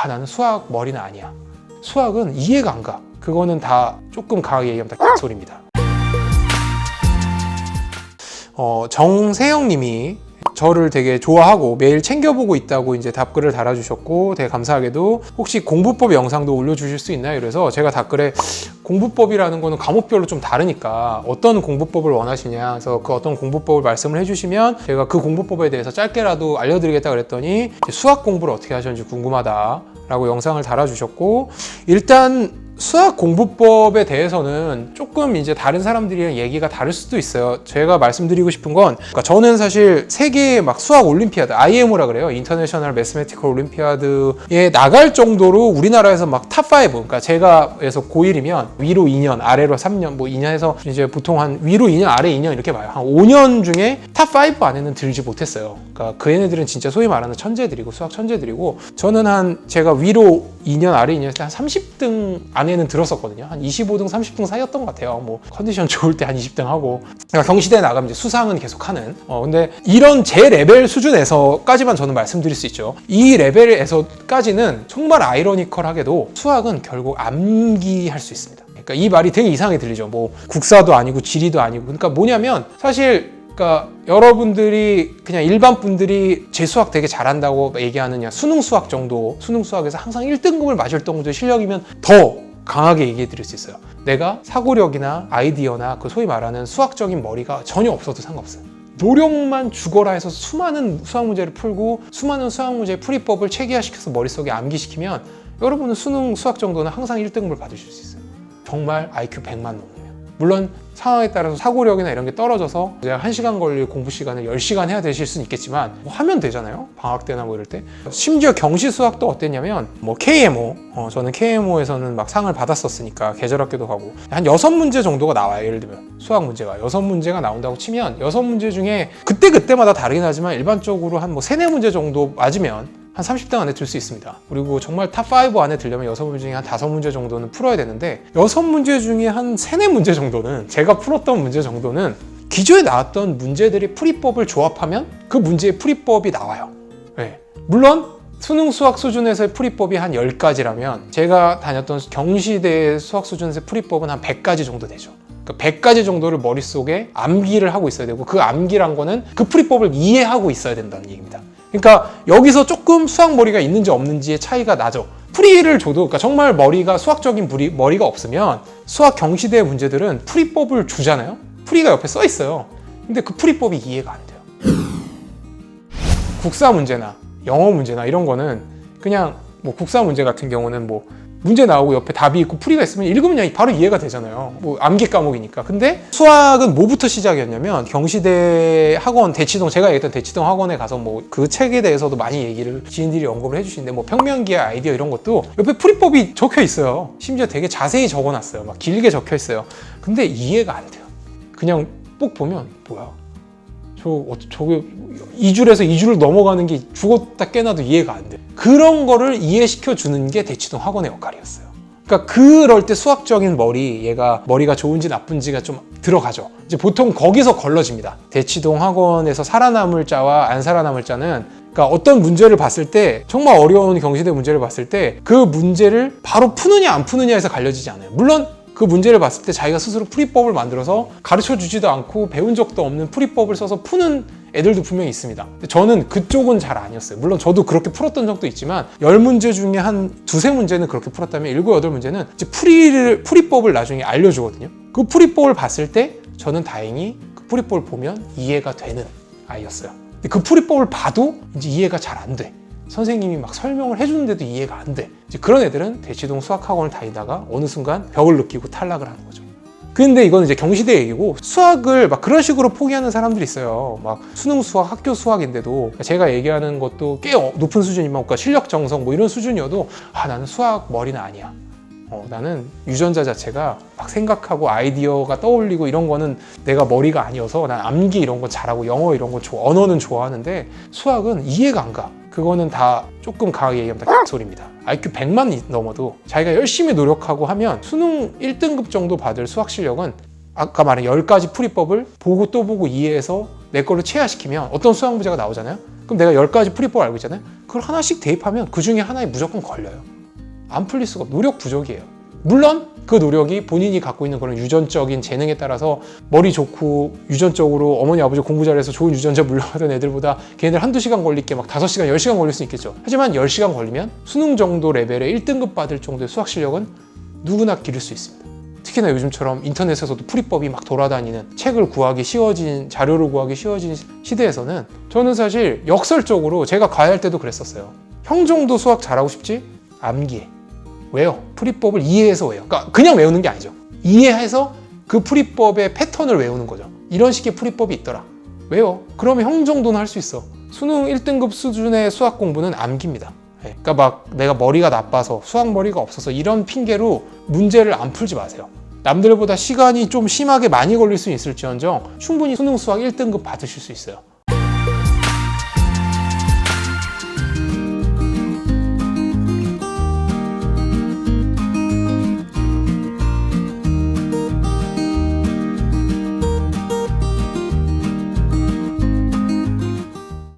나는 수학 머리는 아니야. 수학은 이해가 안 가. 그거는 다 조금 강하게 얘기하면 다 소리입니다. 정세영 님이 저를 되게 좋아하고 매일 챙겨보고 있다고 이제 답글을 달아주셨고, 되게 감사하게도 혹시 공부법 영상도 올려주실 수 있나요? 그래서 제가 답글에 공부법이라는 거는 과목별로 좀 다르니까 어떤 공부법을 원하시냐, 그래서 그 어떤 공부법을 말씀을 해주시면 제가 그 공부법에 대해서 짧게라도 알려드리겠다 그랬더니 수학 공부를 어떻게 하셨는지 궁금하다라고 영상을 달아주셨고, 일단 수학 공부법에 대해서는 조금 이제 다른 사람들이랑 얘기가 다를 수도 있어요. 제가 말씀드리고 싶은 건, 그러니까 저는 사실 세계 막 수학 올림피아드, IMO라 그래요. 인터내셔널 매스메티컬 올림피아드에 나갈 정도로 우리나라에서 막 탑5, 그러니까 제가 해서 고1이면 위로 2년, 아래로 3년, 뭐 2년 해서 이제 보통 한 위로 2년, 아래 2년 이렇게 봐요. 한 5년 중에 탑5 안에는 들지 못했어요. 그러니까 그 애네들은 진짜 소위 말하는 천재들이고, 수학 천재들이고, 저는 제가 위로 2년, 아래 2년 때 한 30등 안에는 들었었거든요. 한 25등, 30등 사이였던 것 같아요. 뭐 컨디션 좋을 때 한 20등 하고, 그러니까 경시대에 나가면 이제 수상은 계속 하는. 근데 이런 제 레벨 수준에서까지만 저는 말씀드릴 수 있죠. 이 레벨에서까지는 정말 아이러니컬하게도 수학은 결국 암기할 수 있습니다. 그러니까 이 말이 되게 이상하게 들리죠. 뭐 국사도 아니고 지리도 아니고. 그러니까 뭐냐면 사실, 그러니까 여러분들이 그냥 일반 분들이 제 수학 되게 잘한다고 얘기하느냐, 수능 수학 정도, 수능 수학에서 항상 1등급을 맞을 정도의 실력이면 더 강하게 얘기해 드릴 수 있어요. 내가 사고력이나 아이디어나 그 소위 말하는 수학적인 머리가 전혀 없어도 상관없어요. 노력만 죽어라 해서 수많은 수학 문제를 풀고 수많은 수학 문제의 풀이법을 체계화시켜서 머릿속에 암기시키면 여러분은 수능 수학 정도는 항상 1등급을 받으실 수 있어요. 정말 IQ 100만 넘으면. 물론 상황에 따라서 사고력이나 이런 게 떨어져서 이제 1시간 걸릴 공부 시간을 10시간 해야 되실 수는 있겠지만 뭐 하면 되잖아요. 방학 때나 뭐 이럴 때. 심지어 경시 수학도 어땠냐면 뭐 KMO, 저는 KMO에서는 막 상을 받았었으니까 계절학교도 가고 한 6문제 정도가 나와요. 예를 들면 수학 문제가 6문제가 나온다고 치면 6문제 중에 그때마다 다르긴 하지만 일반적으로 한 뭐 3-4문제 정도 맞으면 한 30등 안에 들 수 있습니다. 그리고 정말 탑5 안에 들려면 6문제 중에 한 5문제 정도는 풀어야 되는데 6문제 중에 한 3-4문제 정도는, 제가 풀었던 문제 정도는 기존에 나왔던 문제들의 풀이법을 조합하면 그 문제의 풀이법이 나와요. 네. 물론 수능 수학 수준에서의 풀이법이 한 10가지라면 제가 다녔던 경시대 수학 수준에서의 풀이법은 한 100가지 정도 되죠. 그러니까 100가지 정도를 머릿속에 암기를 하고 있어야 되고, 그 암기란 거는 그 풀이법을 이해하고 있어야 된다는 얘기입니다. 그러니까 여기서 조금 수학 머리가 있는지 없는지의 차이가 나죠. 풀이를 줘도, 그러니까 정말 머리가 수학적인 머리가 없으면 수학 경시대 문제들은 풀이법을 주잖아요. 풀이가 옆에 써 있어요. 근데 그 풀이법이 이해가 안 돼요. 국사 문제나 영어 문제나 이런 거는 그냥 뭐 국사 문제 같은 경우는 뭐 문제 나오고 옆에 답이 있고 풀이가 있으면 읽으면 그냥 바로 이해가 되잖아요. 뭐 암기 과목이니까. 근데 수학은 뭐부터 시작이었냐면 경시대 학원, 대치동, 제가 얘기했던 대치동 학원에 가서 뭐 그 책에 대해서도 많이 얘기를 지인들이 언급을 해주시는데, 뭐 평면기의 아이디어 이런 것도 옆에 풀이법이 적혀 있어요. 심지어 되게 자세히 적어놨어요. 막 길게 적혀 있어요. 근데 이해가 안 돼요. 그냥 꼭 보면 뭐야, 저게 2줄에서 2줄을 넘어가는 게 죽었다 깨나도 이해가 안 돼. 그런 거를 이해시켜 주는 게 대치동 학원의 역할이었어요. 그러니까 그럴 때 수학적인 얘가 머리가 좋은지 나쁜지가 좀 들어가죠. 이제 보통 거기서 걸러집니다. 대치동 학원에서 살아남을 자와 안 살아남을 자는, 그러니까 어떤 문제를 봤을 때, 정말 어려운 경시대 문제를 봤을 때 그 문제를 바로 푸느냐 안 푸느냐에서 갈려지지 않아요. 물론 그 문제를 봤을 때 자기가 스스로 풀이법을 만들어서 가르쳐주지도 않고 배운 적도 없는 풀이법을 써서 푸는 애들도 분명히 있습니다. 근데 저는 그쪽은 잘 아니었어요. 물론 저도 그렇게 풀었던 적도 있지만 10문제 중에 한 2-3문제는 그렇게 풀었다면 7-8문제는 이제 풀이법을 나중에 알려주거든요. 그 풀이법을 봤을 때 저는 다행히 그 풀이법을 보면 이해가 되는 아이였어요. 근데 그 풀이법을 봐도 이제 이해가 잘 안 돼. 선생님이 막 설명을 해주는데도 이해가 안 돼. 이제 그런 애들은 대치동 수학학원을 다니다가 어느 순간 벽을 느끼고 탈락을 하는 거죠. 근데 이건 이제 경시대 얘기고, 수학을 막 그런 식으로 포기하는 사람들이 있어요. 막 수능 수학, 학교 수학인데도 제가 얘기하는 것도 꽤 높은 수준이면, 그러니까 실력 정성 뭐 이런 수준이어도 나는 수학 머리는 아니야. 나는 유전자 자체가 막 생각하고 아이디어가 떠올리고 이런 거는 내가 머리가 아니어서 난 암기 이런 거 잘하고 영어 이런 거 언어는 좋아하는데 수학은 이해가 안 가. 그거는 다 조금 강하게 얘기하면 다 소리입니다. IQ 100만 넘어도 자기가 열심히 노력하고 하면 수능 1등급 정도 받을 수학 실력은 아까 말한 10가지 풀이법을 보고 또 보고 이해해서 내 걸로 체화시키면 어떤 수학 문제가 나오잖아요. 그럼 내가 10가지 풀이법 알고 있잖아요. 그걸 하나씩 대입하면 그 중에 하나에 무조건 걸려요. 안 풀릴 수가 없어요. 노력 부족이에요. 물론 그 노력이 본인이 갖고 있는 그런 유전적인 재능에 따라서 머리 좋고 유전적으로 어머니 아버지 공부 잘해서 좋은 유전자 물려받은 애들보다 걔네들 한두 시간 걸릴 게 막 5시간, 10시간 걸릴 수 있겠죠. 하지만 10시간 걸리면 수능 정도 레벨의 1등급 받을 정도의 수학 실력은 누구나 기를 수 있습니다. 특히나 요즘처럼 인터넷에서도 풀이법이 막 돌아다니는 책을 구하기 쉬워진, 자료를 구하기 쉬워진 시대에서는 저는 사실 역설적으로 제가 과외할 때도 그랬었어요. 형 정도 수학 잘하고 싶지? 암기해. 왜요? 풀이법을 이해해서 외워. 그러니까 그냥 외우는 게 아니죠. 이해해서 그 풀이법의 패턴을 외우는 거죠. 이런 식의 풀이법이 있더라. 외워. 그러면 형 정도는 할 수 있어. 수능 1등급 수준의 수학 공부는 암기입니다. 그러니까 막 내가 머리가 나빠서 수학 머리가 없어서 이런 핑계로 문제를 안 풀지 마세요. 남들보다 시간이 좀 심하게 많이 걸릴 수 있을지언정 충분히 수능 수학 1등급 받으실 수 있어요.